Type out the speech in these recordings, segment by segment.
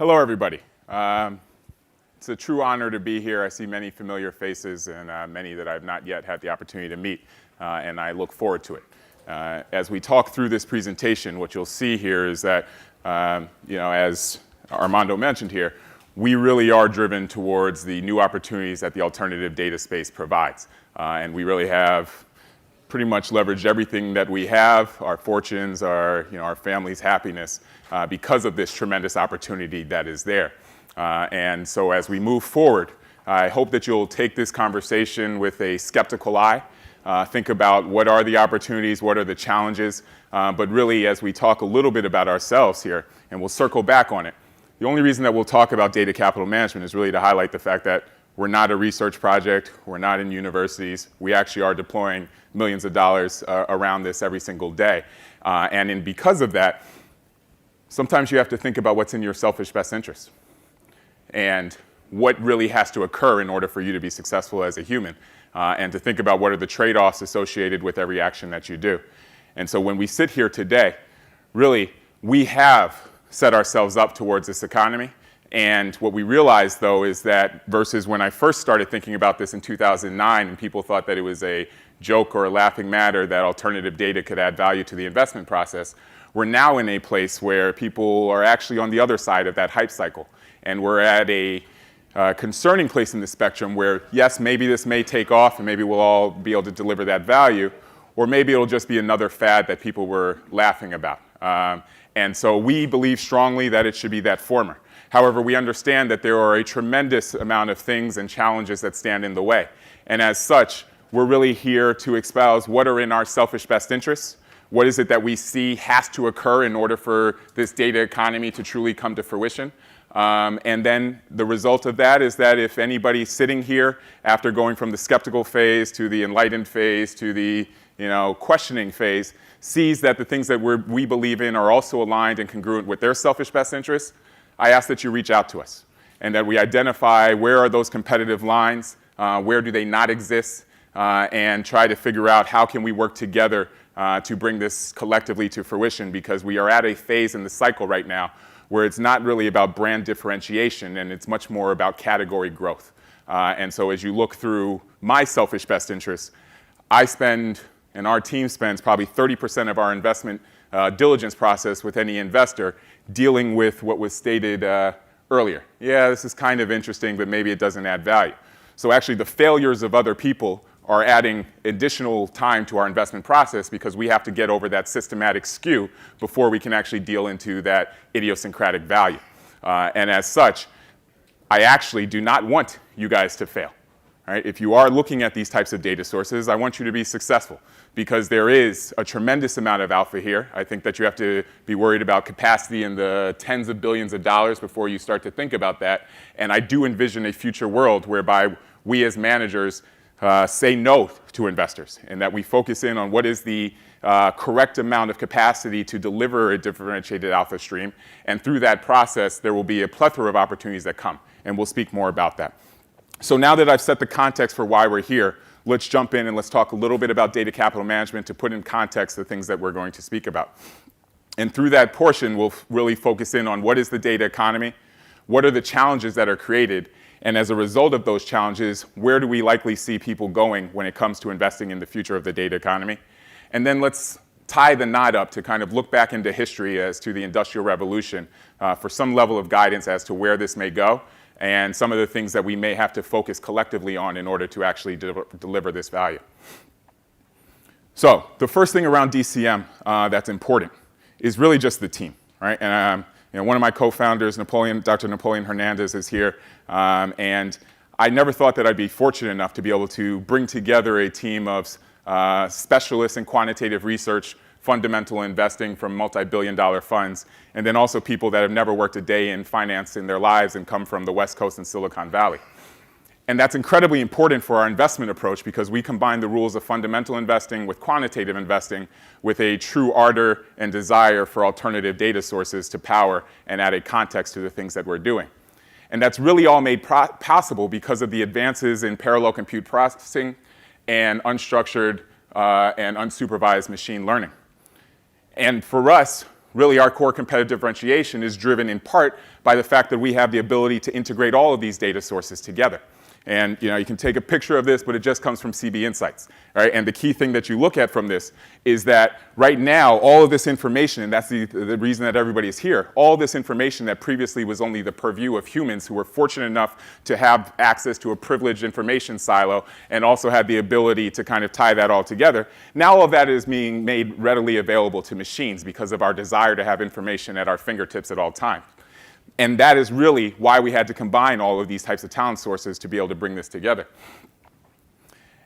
Hello, everybody. It's a true honor to be here. I see many familiar faces and many that I've not yet had the opportunity to meet, and I look forward to it. As we talk through this presentation, what you'll see here is that, as Armando mentioned here, we really are driven towards the new opportunities that the alternative data space provides. And we really have pretty much leveraged everything that we have, our fortunes, our family's happiness, because of this tremendous opportunity that is there. And so as we move forward, I hope that you'll take this conversation with a skeptical eye. Think about what are the opportunities, what are the challenges, but really as we talk a little bit about ourselves here, and we'll circle back on it. The only reason that we'll talk about data capital management is really to highlight the fact that we're not a research project, we're not in universities, we actually are deploying millions of dollars around this every single day. And because of that, sometimes you have to think about what's in your selfish best interest and what really has to occur in order for you to be successful as a human, and to think about what are the trade-offs associated with every action that you do. And so when we sit here today, really, we have set ourselves up towards this economy. And what we realized, though, is that versus when I first started thinking about this in 2009 and people thought that it was a joke or a laughing matter that alternative data could add value to the investment process, we're now in a place where people are actually on the other side of that hype cycle. And we're at a concerning place in the spectrum where, yes, maybe this may take off and maybe we'll all be able to deliver that value, or maybe it'll just be another fad that people were laughing about. And so we believe strongly that it should be that former. However, we understand that there are a tremendous amount of things and challenges that stand in the way. And as such, we're really here to espouse what are in our selfish best interests. What is it that we see has to occur in order for this data economy to truly come to fruition? And then the result of that is that if anybody sitting here after going from the skeptical phase to the enlightened phase to the questioning phase sees that the things that we believe in are also aligned and congruent with their selfish best interests, I ask that you reach out to us and that we identify where are those competitive lines, where do they not exist, and try to figure out how can we work together to bring this collectively to fruition, because we are at a phase in the cycle right now where it's not really about brand differentiation and it's much more about category growth. And so as you look through my selfish best interests, I spend, and our team spends, probably 30% of our investment diligence process with any investor dealing with what was stated earlier. Yeah, this is kind of interesting, but maybe it doesn't add value. So actually the failures of other people are adding additional time to our investment process because we have to get over that systematic skew before we can actually deal into that idiosyncratic value. And as such, I actually do not want you guys to fail. Right? If you are looking at these types of data sources, I want you to be successful because there is a tremendous amount of alpha here. I think that you have to be worried about capacity in the tens of billions of dollars before you start to think about that. And I do envision a future world whereby we as managers say no to investors and that we focus in on what is the correct amount of capacity to deliver a differentiated alpha stream. And through that process, there will be a plethora of opportunities that come. And we'll speak more about that. So now that I've set the context for why we're here, let's jump in and let's talk a little bit about data capital management to put in context the things that we're going to speak about. And through that portion, we'll really focus in on what is the data economy, what are the challenges that are created, and as a result of those challenges, where do we likely see people going when it comes to investing in the future of the data economy? And then let's tie the knot up to kind of look back into history as to the Industrial Revolution for some level of guidance as to where this may go, and some of the things that we may have to focus collectively on in order to actually deliver this value. So the first thing around DCM that's important is really just the team, right? And one of my co-founders, Dr. Napoleon Hernandez, is here, and I never thought that I'd be fortunate enough to be able to bring together a team of specialists in quantitative research, fundamental investing from multi-billion-dollar funds, and then also people that have never worked a day in finance in their lives and come from the West Coast and Silicon Valley. And that's incredibly important for our investment approach because we combine the rules of fundamental investing with quantitative investing with a true ardor and desire for alternative data sources to power and add a context to the things that we're doing. And that's really all made possible because of the advances in parallel compute processing and unstructured and unsupervised machine learning. And for us, really our core competitive differentiation is driven in part by the fact that we have the ability to integrate all of these data sources together. And you can take a picture of this, but it just comes from CB Insights. Right? And the key thing that you look at from this is that right now, all of this information, and that's the reason that everybody is here, all this information that previously was only the purview of humans who were fortunate enough to have access to a privileged information silo and also had the ability to kind of tie that all together, now all of that is being made readily available to machines because of our desire to have information at our fingertips at all times. And that is really why we had to combine all of these types of talent sources to be able to bring this together.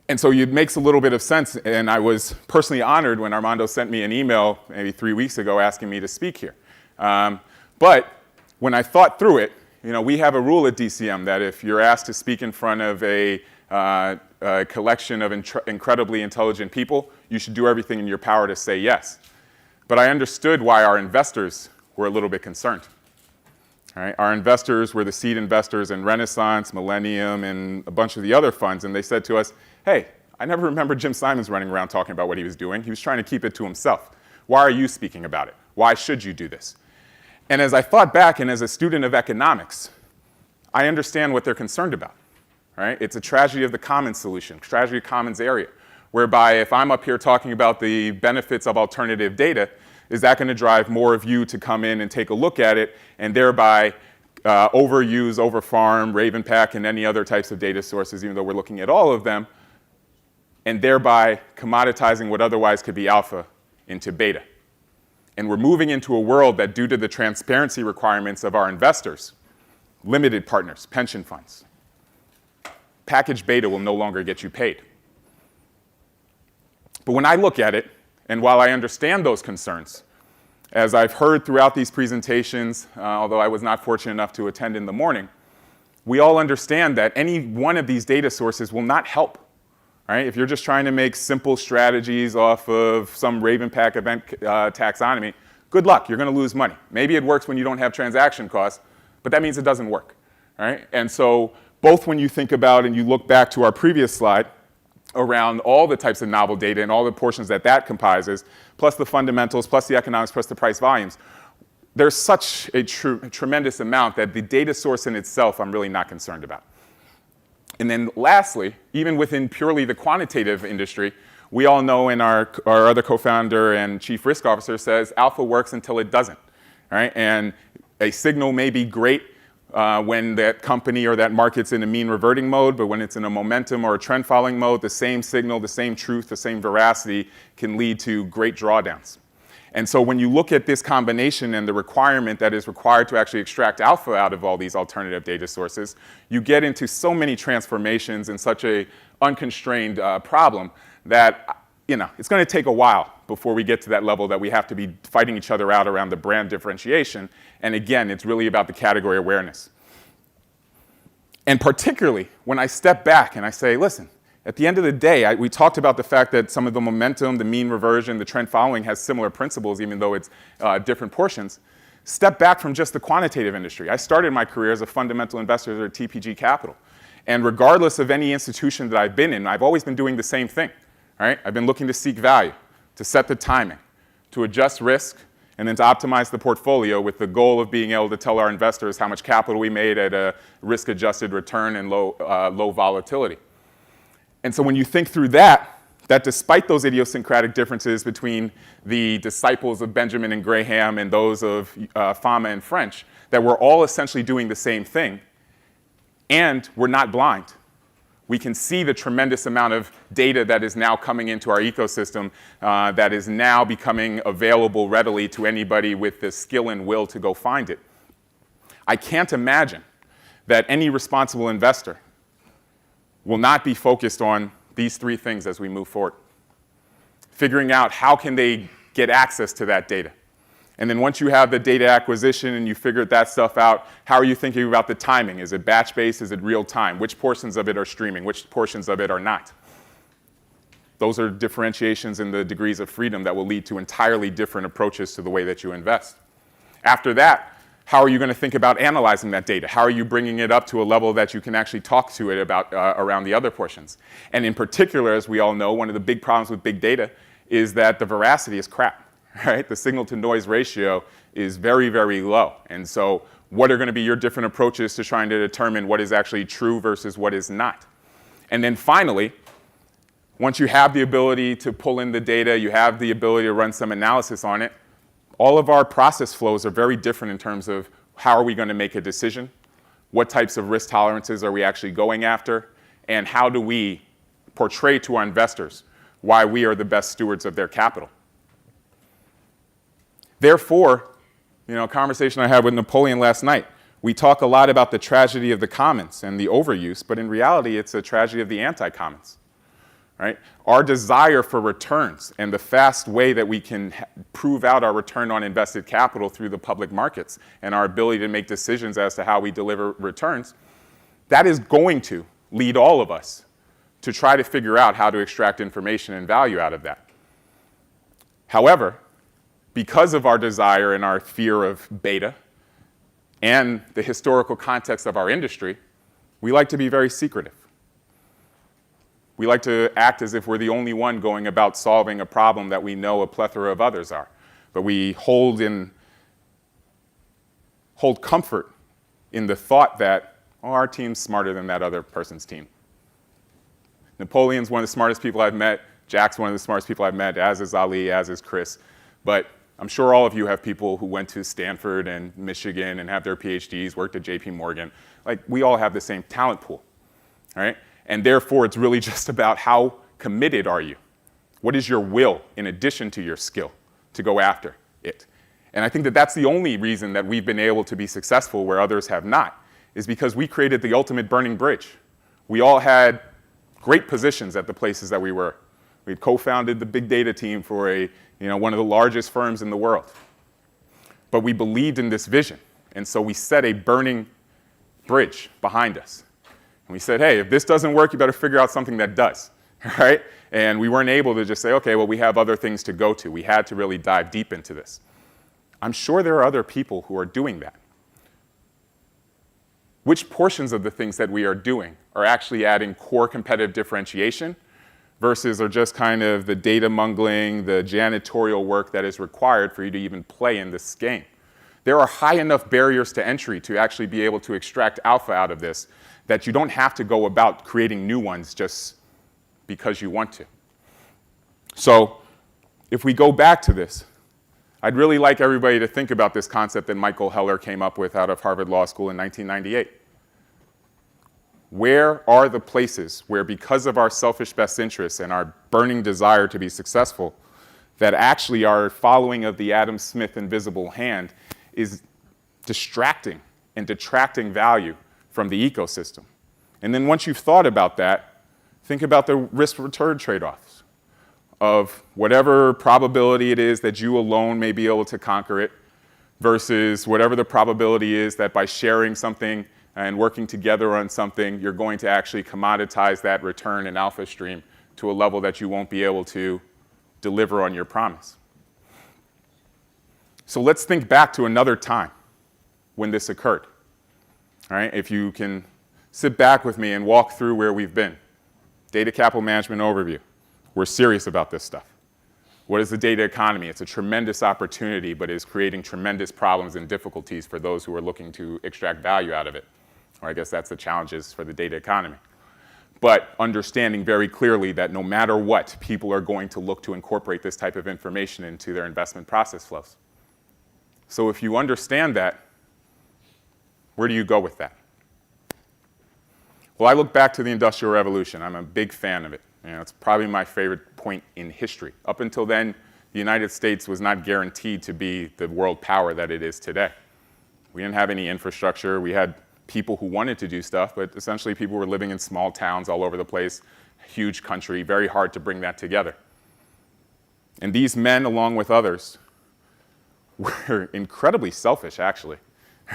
And so it makes a little bit of sense, and I was personally honored when Armando sent me an email maybe 3 weeks ago asking me to speak here. But when I thought through it, we have a rule at DCM that if you're asked to speak in front of a collection of incredibly intelligent people, you should do everything in your power to say yes. But I understood why our investors were a little bit concerned. Right? Our investors were the seed investors in Renaissance, Millennium, and a bunch of the other funds, and they said to us, hey, I never remember Jim Simons running around talking about what he was doing. He was trying to keep it to himself. Why are you speaking about it? Why should you do this? And as I thought back, and as a student of economics, I understand what they're concerned about. Right? It's a tragedy of the commons solution, tragedy of commons area, whereby if I'm up here talking about the benefits of alternative data, is that going to drive more of you to come in and take a look at it and thereby overuse, overfarm, Ravenpack, and any other types of data sources, even though we're looking at all of them, and thereby commoditizing what otherwise could be alpha into beta. And we're moving into a world that, due to the transparency requirements of our investors, limited partners, pension funds, packaged beta will no longer get you paid. But when I look at it, and while I understand those concerns, as I've heard throughout these presentations, although I was not fortunate enough to attend in the morning, we all understand that any one of these data sources will not help. Right? If you're just trying to make simple strategies off of some Ravenpack event taxonomy, good luck, you're going to lose money. Maybe it works when you don't have transaction costs, but that means it doesn't work. Right? And so both when you think about and you look back to our previous slide, around all the types of novel data and all the portions that comprises, plus the fundamentals, plus the economics, plus the price volumes, there's such a tremendous amount that the data source in itself I'm really not concerned about. And then lastly, even within purely the quantitative industry, we all know, and our other co-founder and chief risk officer says, alpha works until it doesn't. Right? And a signal may be great when that company or that market's in a mean reverting mode, but when it's in a momentum or a trend following mode, the same signal, the same truth, the same veracity can lead to great drawdowns. And so when you look at this combination and the requirement that is required to actually extract alpha out of all these alternative data sources, you get into so many transformations in such a unconstrained problem that it's going to take a while before we get to that level that we have to be fighting each other out around the brand differentiation. And again, it's really about the category awareness. And particularly when I step back and I say, listen, at the end of the day, we talked about the fact that some of the momentum, the mean reversion, the trend following has similar principles, even though it's different portions. Step back from just the quantitative industry. I started my career as a fundamental investor at TPG Capital. And regardless of any institution that I've been in, I've always been doing the same thing. Right? I've been looking to seek value, to set the timing, to adjust risk, and then to optimize the portfolio with the goal of being able to tell our investors how much capital we made at a risk-adjusted return and low volatility. And so when you think through that despite those idiosyncratic differences between the disciples of Benjamin and Graham and those of Fama and French, that we're all essentially doing the same thing, and we're not blind. We can see the tremendous amount of data that is now coming into our ecosystem that is now becoming available readily to anybody with the skill and will to go find it. I can't imagine that any responsible investor will not be focused on these three things as we move forward. Figuring out how can they get access to that data. And then once you have the data acquisition and you figured that stuff out, how are you thinking about the timing? Is it batch-based? Is it real-time? Which portions of it are streaming? Which portions of it are not? Those are differentiations in the degrees of freedom that will lead to entirely different approaches to the way that you invest. After that, how are you going to think about analyzing that data? How are you bringing it up to a level that you can actually talk to it about around the other portions? And in particular, as we all know, one of the big problems with big data is that the veracity is crap. right? The signal to noise ratio is very, very low. And so what are going to be your different approaches to trying to determine what is actually true versus what is not? And then finally, once you have the ability to pull in the data, you have the ability to run some analysis on it, all of our process flows are very different in terms of how are we going to make a decision, what types of risk tolerances are we actually going after, and how do we portray to our investors why we are the best stewards of their capital. Therefore, a conversation I had with Napoleon last night, we talk a lot about the tragedy of the commons and the overuse, but in reality, it's a tragedy of the anti-commons, right? Our desire for returns and the fast way that we can prove out our return on invested capital through the public markets and our ability to make decisions as to how we deliver returns, that is going to lead all of us to try to figure out how to extract information and value out of that. However, because of our desire and our fear of beta and the historical context of our industry, we like to be very secretive. We like to act as if we're the only one going about solving a problem that we know a plethora of others are. But we hold comfort in the thought that, our team's smarter than that other person's team. Napoleon's one of the smartest people I've met. Jack's one of the smartest people I've met, as is Ali, as is Chris. But I'm sure all of you have people who went to Stanford and Michigan and have their PhDs, worked at JP Morgan. Like, we all have the same talent pool, right? And therefore, it's really just about how committed are you? What is your will in addition to your skill to go after it? And I think that that's the only reason that we've been able to be successful where others have not, is because we created the ultimate burning bridge. We all had great positions at the places that we were. We co-founded the big data team for one of the largest firms in the world. But we believed in this vision, and so we set a burning bridge behind us. And we said, hey, if this doesn't work, you better figure out something that does, right? And we weren't able to just say, okay, well, we have other things to go to. We had to really dive deep into this. I'm sure there are other people who are doing that. Which portions of the things that we are doing are actually adding core competitive differentiation versus are just kind of the data mungling, the janitorial work that is required for you to even play in this game? There are high enough barriers to entry to actually be able to extract alpha out of this that you don't have to go about creating new ones just because you want to. So if we go back to this, I'd really like everybody to think about this concept that Michael Heller came up with out of Harvard Law School in 1998. Where are the places where, because of our selfish best interests and our burning desire to be successful, that actually our following of the Adam Smith invisible hand is distracting and detracting value from the ecosystem? And then once you've thought about that, think about the risk-return trade-offs of whatever probability it is that you alone may be able to conquer it versus whatever the probability is that by sharing something and working together on something, you're going to actually commoditize that return and alpha stream to a level that you won't be able to deliver on your promise. So let's think back to another time when this occurred. All right, if you can sit back with me and walk through where we've been. Data capital management overview. We're serious about this stuff. What is the data economy? It's a tremendous opportunity, but is creating tremendous problems and difficulties for those who are looking to extract value out of it. Or I guess that's the challenges for the data economy. But understanding very clearly that no matter what, people are going to look to incorporate this type of information into their investment process flows. So if you understand that, where do you go with that? Well, I look back to the Industrial Revolution. I'm a big fan of it. It's probably my favorite point in history. Up until then, the United States was not guaranteed to be the world power that it is today. We didn't have any infrastructure. We had people who wanted to do stuff, but essentially people were living in small towns all over the place, huge country, very hard to bring that together. And these men, along with others, were incredibly selfish, actually.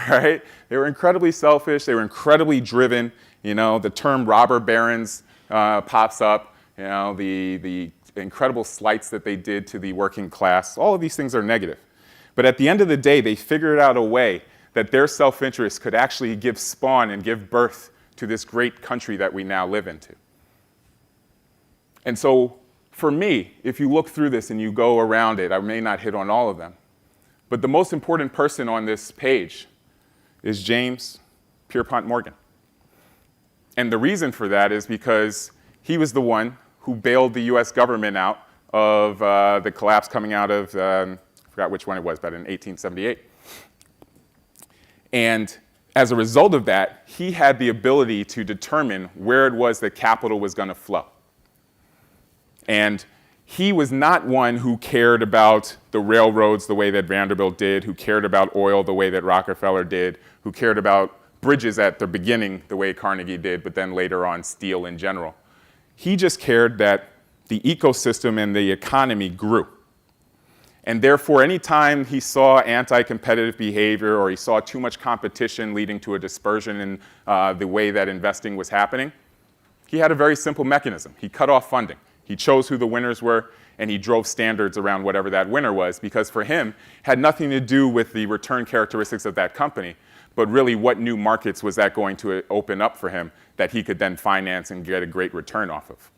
Right? They were incredibly selfish. They were incredibly driven. The term robber barons pops up. The incredible slights that they did to the working class. All of these things are negative. But at the end of the day, they figured out a way that their self-interest could actually give spawn and give birth to this great country that we now live into. And so for me, if you look through this and you go around it, I may not hit on all of them, but the most important person on this page is James Pierpont Morgan. And the reason for that is because he was the one who bailed the US government out of the collapse coming out of, I forgot which one it was, but in 1878. And as a result of that, he had the ability to determine where it was that capital was going to flow. And he was not one who cared about the railroads the way that Vanderbilt did, who cared about oil the way that Rockefeller did, who cared about bridges at the beginning the way Carnegie did, but then later on steel in general. He just cared that the ecosystem and the economy grew. And therefore, anytime he saw anti-competitive behavior or he saw too much competition leading to a dispersion in the way that investing was happening, he had a very simple mechanism. He cut off funding. He chose who the winners were, and he drove standards around whatever that winner was, because for him, it had nothing to do with the return characteristics of that company, but really what new markets was that going to open up for him that he could then finance and get a great return off of.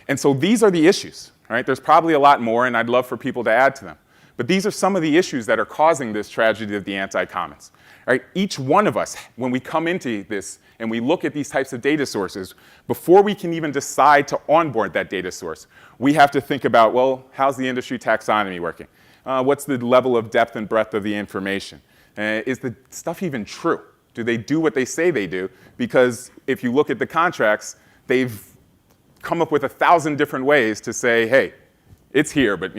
And so these are the issues, right? There's probably a lot more, and I'd love for people to add to them. But these are some of the issues that are causing this tragedy of the anti-commons. Right? Each one of us, when we come into this and we look at these types of data sources, before we can even decide to onboard that data source, we have to think about, well, how's the industry taxonomy working? What's the level of depth and breadth of the information? Is the stuff even true? Do they do what they say they do? Because if you look at the contracts, they've come up with 1,000 different ways to say, hey, it's here, but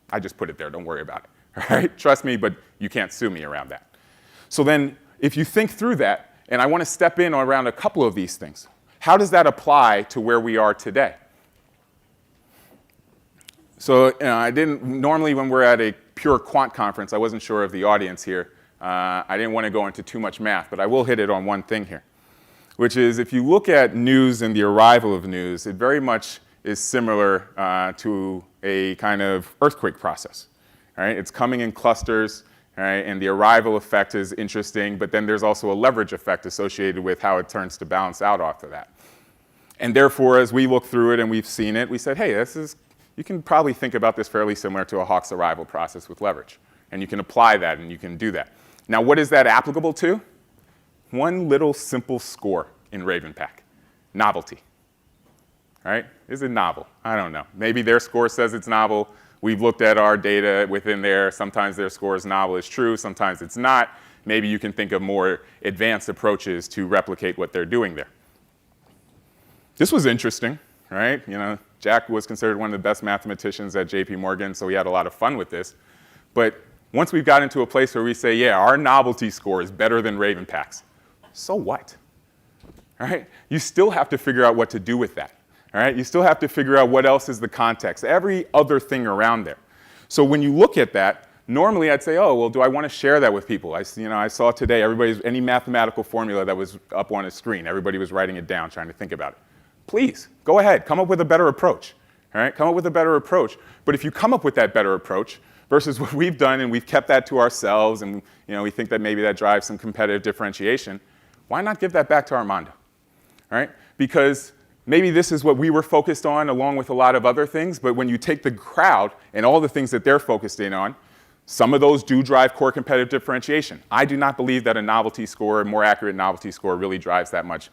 I just put it there, don't worry about it. Right? Trust me, but you can't sue me around that. So then, if you think through that, and I want to step in around a couple of these things, how does that apply to where we are today? So I didn't, normally when we're at a pure quant conference, I wasn't sure of the audience here. I didn't want to go into too much math, but I will hit it on one thing here, which is if you look at news and the arrival of news, it very much is similar to a kind of earthquake process. Right? It's coming in clusters, right? And the arrival effect is interesting, but then there's also a leverage effect associated with how it turns to balance out after that. And therefore, as we look through it and we've seen it, we said, hey, you can probably think about this fairly similar to a Hawk's arrival process with leverage. And you can apply that and you can do that. Now, what is that applicable to? One little simple score in Ravenpack, novelty. Right? Is it novel? I don't know. Maybe their score says it's novel. We've looked at our data within there. Sometimes their score is novel is true. Sometimes it's not. Maybe you can think of more advanced approaches to replicate what they're doing there. This was interesting, right? Jack was considered one of the best mathematicians at JP Morgan, so we had a lot of fun with this. But once we've got into a place where we say, yeah, our novelty score is better than Ravenpack's, so what? Right? You still have to figure out what to do with that. All right? You still have to figure out what else is the context, every other thing around there. So when you look at that, normally I'd say, oh, well, do I want to share that with people? I saw today any mathematical formula that was up on a screen, everybody was writing it down, trying to think about it. Please, go ahead, come up with a better approach. All right? Come up with a better approach. But if you come up with that better approach versus what we've done and we've kept that to ourselves and we think that maybe that drives some competitive differentiation, why not give that back to Armando? All right? Because maybe this is what we were focused on along with a lot of other things, but when you take the crowd and all the things that they're focused in on, some of those do drive core competitive differentiation. I do not believe that a novelty score, a more accurate novelty score, really drives that much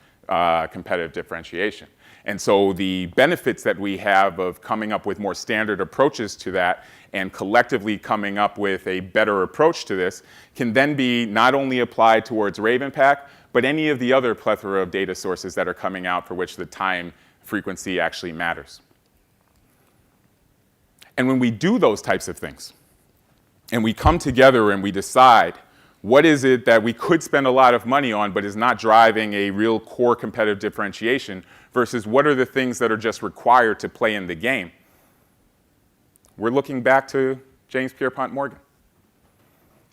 competitive differentiation. And so the benefits that we have of coming up with more standard approaches to that and collectively coming up with a better approach to this can then be not only applied towards Ravenpack, but any of the other plethora of data sources that are coming out for which the time frequency actually matters. And when we do those types of things, and we come together and we decide what is it that we could spend a lot of money on but is not driving a real core competitive differentiation versus what are the things that are just required to play in the game, we're looking back to James Pierpont Morgan.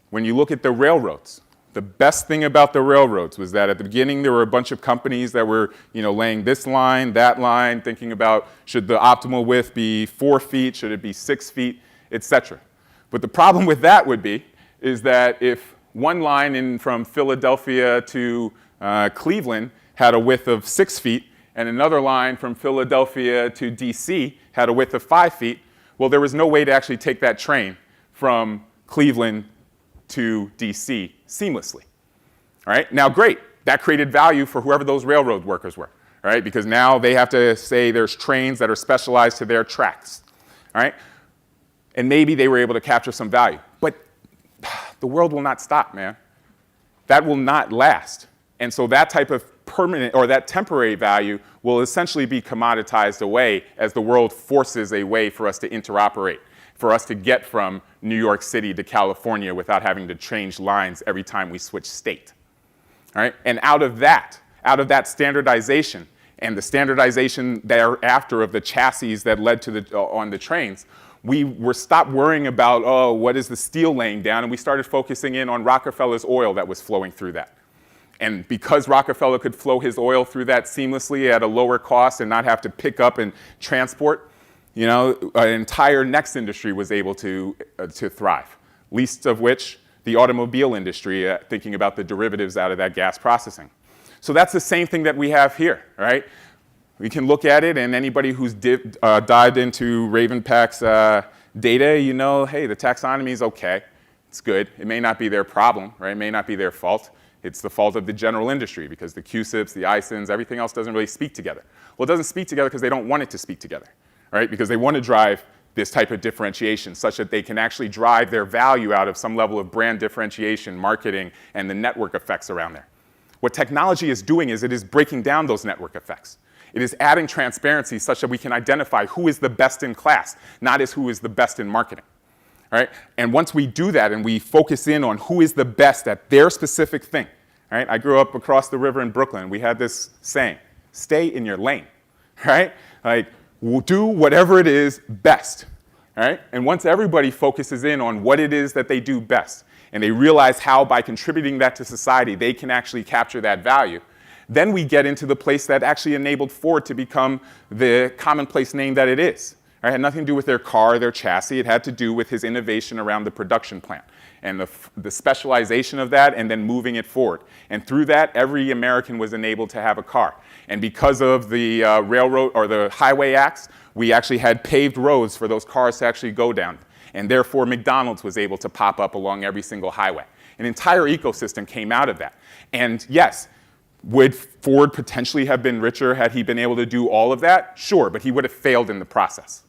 When you look at the railroads, the best thing about the railroads was that at the beginning there were a bunch of companies that were laying this line, that line, thinking about should the optimal width be 4 feet, should it be 6 feet, etc. But the problem with that is that if one line from Philadelphia to Cleveland had a width of 6 feet and another line from Philadelphia to DC had a width of 5 feet, well, there was no way to actually take that train from Cleveland to DC seamlessly. All right, now great, that created value for whoever those railroad workers were, all right, because now they have to say there's trains that are specialized to their tracks, all right, and maybe they were able to capture some value. But the world will not stop, man. That will not last. And so that type of permanent or that temporary value will essentially be commoditized away as the world forces a way for us to interoperate, for us to get from New York City to California without having to change lines every time we switch state. All right? And out of that standardization and the standardization thereafter of the chassis that led to on the trains, we were stopped worrying about, oh, what is the steel laying down, and we started focusing in on Rockefeller's oil that was flowing through that. And because Rockefeller could flow his oil through that seamlessly at a lower cost and not have to pick up and transport, you know, an entire next industry was able to thrive, least of which the automobile industry, thinking about the derivatives out of that gas processing. So that's the same thing that we have here, right? We can look at it, and anybody who's dived into Ravenpack's data, you know, hey, the taxonomy is okay. It's good. It may not be their problem, right? It may not be their fault. It's the fault of the general industry because the QSIPs, the ISINs, everything else doesn't really speak together. Well, it doesn't speak together because they don't want it to speak together, right? Because they want to drive this type of differentiation such that they can actually drive their value out of some level of brand differentiation, marketing, and the network effects around there. What technology is doing is it is breaking down those network effects. It is adding transparency such that we can identify who is the best in class, not as who is the best in marketing. All right? And once we do that and we focus in on who is the best at their specific thing, all right? I grew up across the river in Brooklyn. We had this saying, stay in your lane, right? Like, we'll do whatever it is best, all right? And once everybody focuses in on what it is that they do best, and they realize how by contributing that to society they can actually capture that value, then we get into the place that actually enabled Ford to become the commonplace name that it is. It had nothing to do with their car, their chassis. It had to do with his innovation around the production plant and the specialization of that and then moving it forward. And through that, every American was enabled to have a car. And because of the railroad or the highway acts, we actually had paved roads for those cars to actually go down. And therefore, McDonald's was able to pop up along every single highway. An entire ecosystem came out of that. And yes, would Ford potentially have been richer had he been able to do all of that? Sure, but he would have failed in the process.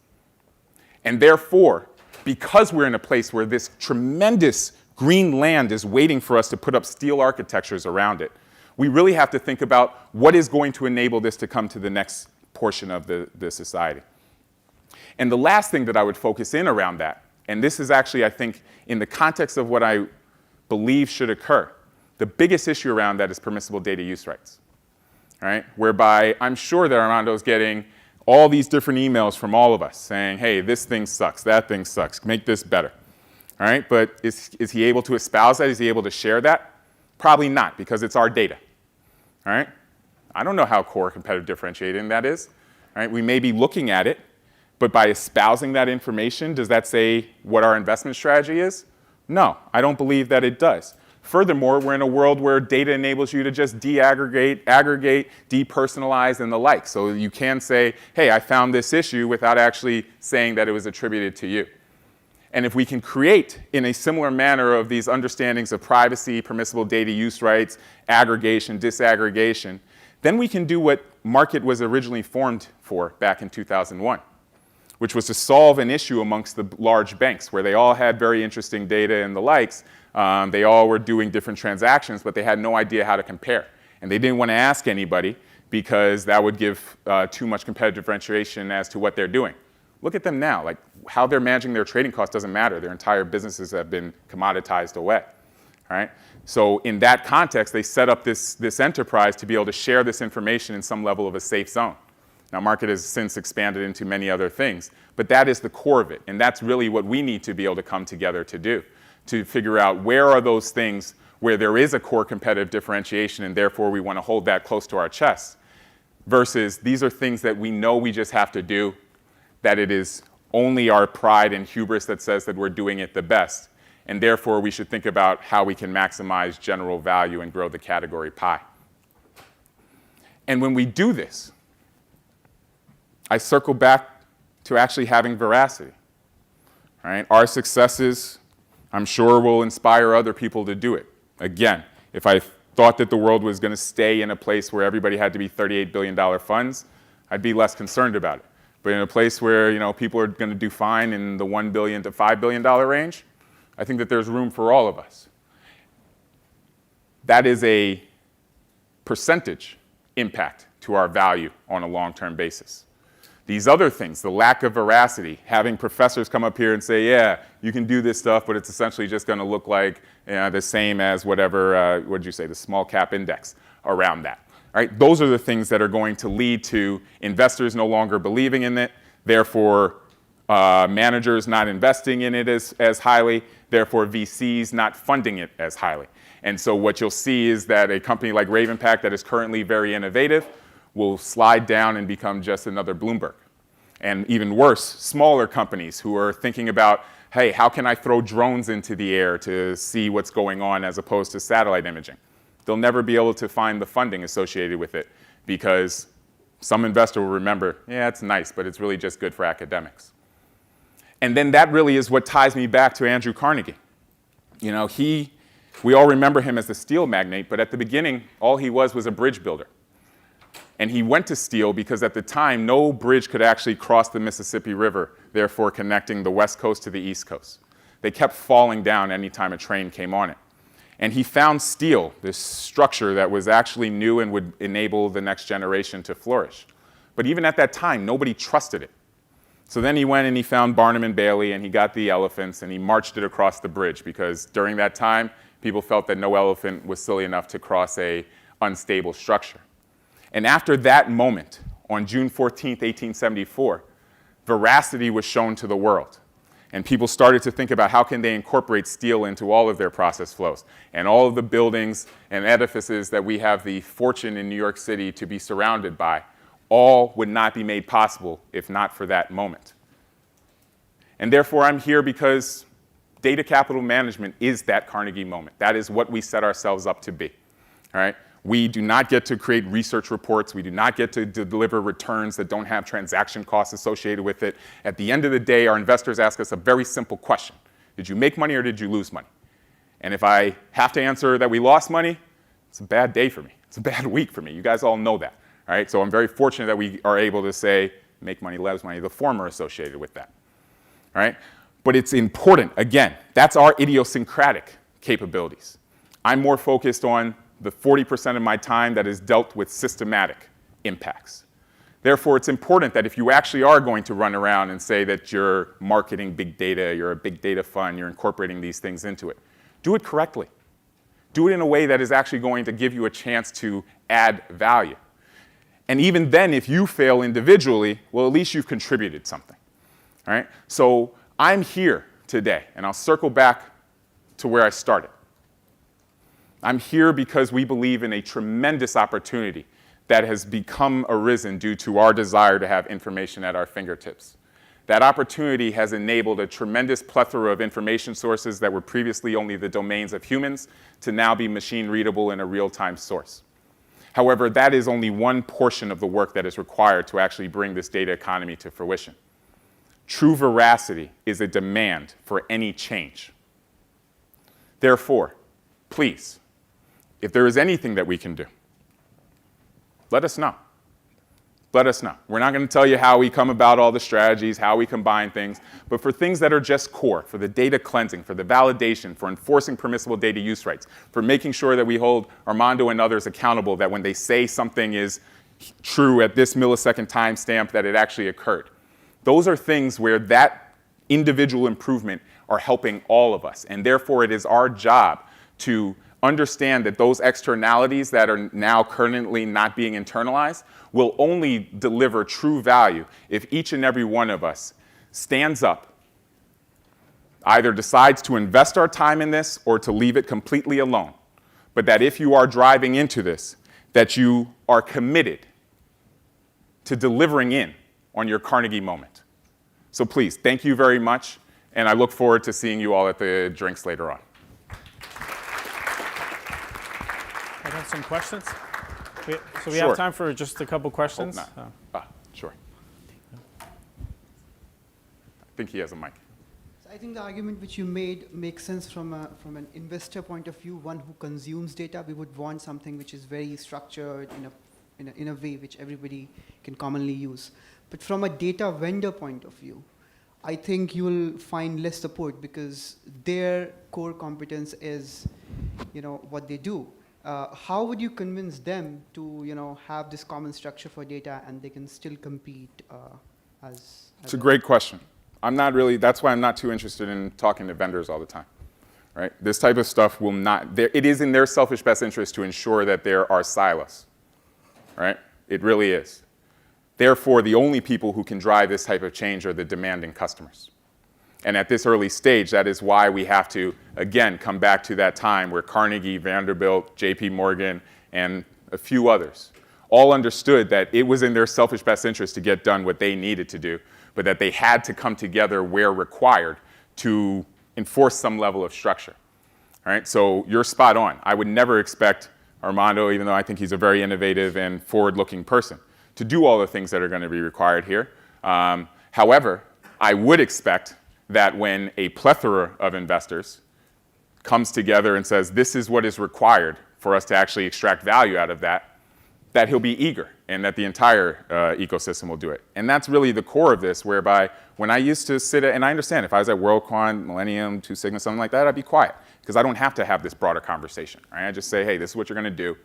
And therefore, because we're in a place where this tremendous green land is waiting for us to put up steel architectures around it, we really have to think about what is going to enable this to come to the next portion of the society. And the last thing that I would focus in around that, and this is actually, I think, in the context of what I believe should occur, the biggest issue around that is permissible data use rights, all right? Whereby I'm sure that Armando's getting all these different emails from all of us saying, hey, this thing sucks, that thing sucks, make this better, all right? But is he able to espouse that? Is he able to share that? Probably not, because it's our data, all right? I don't know how core competitive differentiating that is, all right? We may be looking at it, but by espousing that information, does that say what our investment strategy is? No, I don't believe that it does. Furthermore, we're in a world where data enables you to just deaggregate, aggregate, depersonalize, and the like. So you can say, hey, I found this issue without actually saying that it was attributed to you. And if we can create in a similar manner of these understandings of privacy, permissible data use rights, aggregation, disaggregation, then we can do what Market was originally formed for back in 2001, which was to solve an issue amongst the large banks where they all had very interesting data and the likes. They all were doing different transactions, but they had no idea how to compare. And they didn't want to ask anybody because that would give too much competitive differentiation as to what they're doing. Look at them now. Like, how they're managing their trading costs doesn't matter. Their entire businesses have been commoditized away. All right? So in that context, they set up this enterprise to be able to share this information in some level of a safe zone. Now, Market has since expanded into many other things, but that is the core of it. And that's really what we need to be able to come together to do, to figure out where are those things where there is a core competitive differentiation and therefore we want to hold that close to our chest, versus these are things that we know we just have to do, that it is only our pride and hubris that says that we're doing it the best, and therefore we should think about how we can maximize general value and grow the category pie. And when we do this, I circle back to actually having veracity. Right? Our successes, I'm sure, will inspire other people to do it. Again, if I thought that the world was going to stay in a place where everybody had to be $38 billion funds, I'd be less concerned about it. But in a place where people are going to do fine in the $1 billion to $5 billion range, I think that there's room for all of us. That is a percentage impact to our value on a long-term basis. These other things, the lack of veracity, having professors come up here and say, yeah, you can do this stuff, but it's essentially just going to look like the same as whatever, what did you say, the small cap index around that. All right? Those are the things that are going to lead to investors no longer believing in it, therefore managers not investing in it as highly, therefore VCs not funding it as highly. And so what you'll see is that a company like Ravenpack that is currently very innovative will slide down and become just another Bloomberg. And even worse, smaller companies who are thinking about, hey, how can I throw drones into the air to see what's going on as opposed to satellite imaging? They'll never be able to find the funding associated with it because some investor will remember, yeah, it's nice, but it's really just good for academics. And then that really is what ties me back to Andrew Carnegie. We all remember him as the steel magnate, but at the beginning, all he was a bridge builder. And he went to steel because at the time, no bridge could actually cross the Mississippi River, therefore connecting the West Coast to the East Coast. They kept falling down anytime a train came on it. And he found steel, this structure that was actually new and would enable the next generation to flourish. But even at that time, nobody trusted it. So then he went and he found Barnum and Bailey and he got the elephants and he marched it across the bridge because during that time, people felt that no elephant was silly enough to cross an unstable structure. And after that moment, on June 14th, 1874, veracity was shown to the world. And people started to think about how can they incorporate steel into all of their process flows. And all of the buildings and edifices that we have the fortune in New York City to be surrounded by, all would not be made possible if not for that moment. And therefore, I'm here because data capital management is that Carnegie moment. That is what we set ourselves up to be. All right? We do not get to create research reports. We do not get to deliver returns that don't have transaction costs associated with it. At the end of the day, our investors ask us a very simple question. Did you make money or did you lose money? And if I have to answer that we lost money, it's a bad day for me. It's a bad week for me. You guys all know that. All right? So I'm very fortunate that we are able to say, make money, lose money, the former associated with that. All right? But it's important. Again, that's our idiosyncratic capabilities. I'm more focused on the 40% of my time that is dealt with systematic impacts. Therefore, it's important that if you actually are going to run around and say that you're marketing big data, you're a big data fund, you're incorporating these things into it, do it correctly. Do it in a way that is actually going to give you a chance to add value. And even then, if you fail individually, well, at least you've contributed something. All right? So I'm here today, and I'll circle back to where I started. I'm here because we believe in a tremendous opportunity that has become arisen due to our desire to have information at our fingertips. That opportunity has enabled a tremendous plethora of information sources that were previously only the domains of humans to now be machine readable in a real-time source. However, that is only one portion of the work that is required to actually bring this data economy to fruition. True veracity is a demand for any change. Therefore, please, if there is anything that we can do, let us know. Let us know. We're not going to tell you how we come about all the strategies, how we combine things, but for things that are just core, for the data cleansing, for the validation, for enforcing permissible data use rights, for making sure that we hold Armando and others accountable that when they say something is true at this millisecond timestamp, that it actually occurred. Those are things where that individual improvement are helping all of us, and therefore it is our job to understand that those externalities that are now currently not being internalized will only deliver true value if each and every one of us stands up, either decides to invest our time in this or to leave it completely alone. But that if you are driving into this, that you are committed to delivering in on your Carnegie moment. So please, thank you very much, and I look forward to seeing you all at the drinks later on. I have some questions. So we Sure. have time for just a couple questions. Sure. think he has a mic. So I think the argument which you made makes sense from an investor point of view, one who consumes data. We would want something which is very structured in a way which everybody can commonly use. But from a data vendor point of view, I think you will find less support because their core competence is, what they do. How would you convince them to, have this common structure for data and they can still compete as It's a great question. That's why I'm not too interested in talking to vendors all the time, right? This type of stuff will not, it is in their selfish best interest to ensure that there are silos, right? It really is. Therefore, the only people who can drive this type of change are the demanding customers. And at this early stage, that is why we have to, again, come back to that time where Carnegie, Vanderbilt, JP Morgan, and a few others all understood that it was in their selfish best interest to get done what they needed to do, but that they had to come together where required to enforce some level of structure. All right, so you're spot on. I would never expect Armando, even though I think he's a very innovative and forward-looking person, to do all the things that are going to be required here. However, I would expect that when a plethora of investors comes together and says, this is what is required for us to actually extract value out of that he'll be eager and that the entire ecosystem will do it. And that's really the core of this, whereby when I used to sit and I understand if I was at WorldCon, Millennium, Two Sigma, something like that, I'd be quiet because I don't have to have this broader conversation. Right? I just say, hey, this is what you're going to do.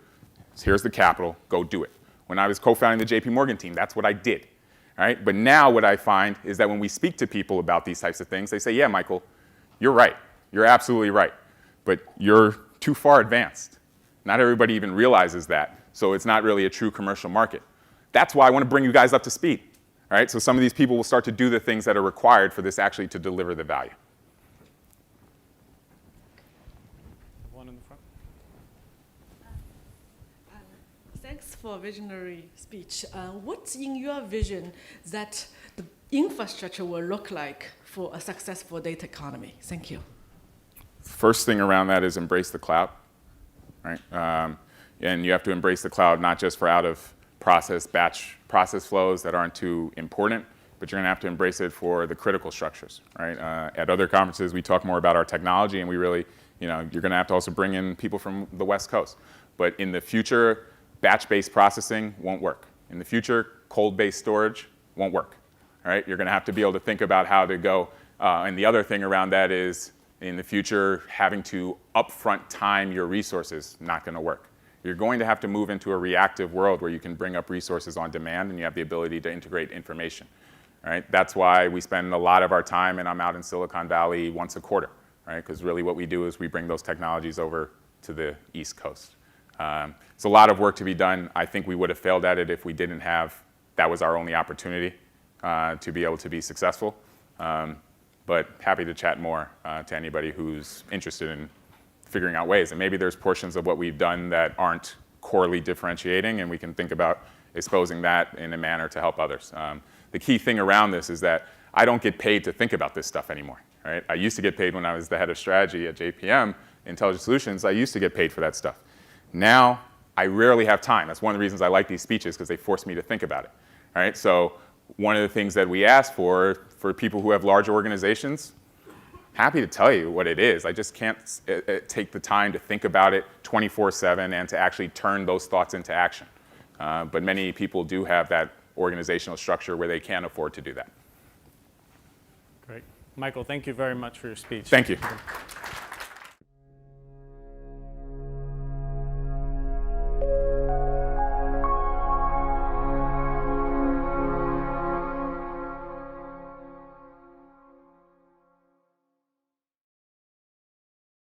Here's the capital. Go do it. When I was co-founding the JP Morgan team, that's what I did. All right? But now what I find is that when we speak to people about these types of things, they say, yeah, Michael, you're right. You're absolutely right. But you're too far advanced. Not everybody even realizes that. So it's not really a true commercial market. That's why I want to bring you guys up to speed. All right? So some of these people will start to do the things that are required for this actually to deliver the value. One in the front. Thanks for a visionary speech. What's in your vision that the infrastructure will look like for a successful data economy? Thank you. First thing around that is embrace the cloud. Right? And you have to embrace the cloud not just for out-of-process batch process flows that aren't too important, but you're going to have to embrace it for the critical structures. Right? At other conferences, we talk more about our technology, and we really, you're going to have to also bring in people from the West Coast. But in the future, batch-based processing won't work. In the future, cold-based storage won't work. All right? You're going to have to be able to think about how to go. And the other thing around that is, in the future, having to upfront time your resources, not going to work. You're going to have to move into a reactive world where you can bring up resources on demand and you have the ability to integrate information. Right? That's why we spend a lot of our time, and I'm out in Silicon Valley once a quarter. Right? Because really what we do is we bring those technologies over to the East Coast. It's a lot of work to be done. I think we would have failed at it if we didn't have, that was our only opportunity to be able to be successful. But happy to chat more to anybody who's interested in figuring out ways. And maybe there's portions of what we've done that aren't corely differentiating, and we can think about exposing that in a manner to help others. The key thing around this is that I don't get paid to think about this stuff anymore. Right? I used to get paid when I was the head of strategy at JPM, Intelligent Solutions. I used to get paid for that stuff. Now, I rarely have time. That's one of the reasons I like these speeches, because they force me to think about it. Right? So one of the things that we ask for people who have large organizations, happy to tell you what it is. I just can't take the time to think about it 24/7 and to actually turn those thoughts into action. But many people do have that organizational structure where they can afford to do that. Great. Michael, thank you very much for your speech. Thank you.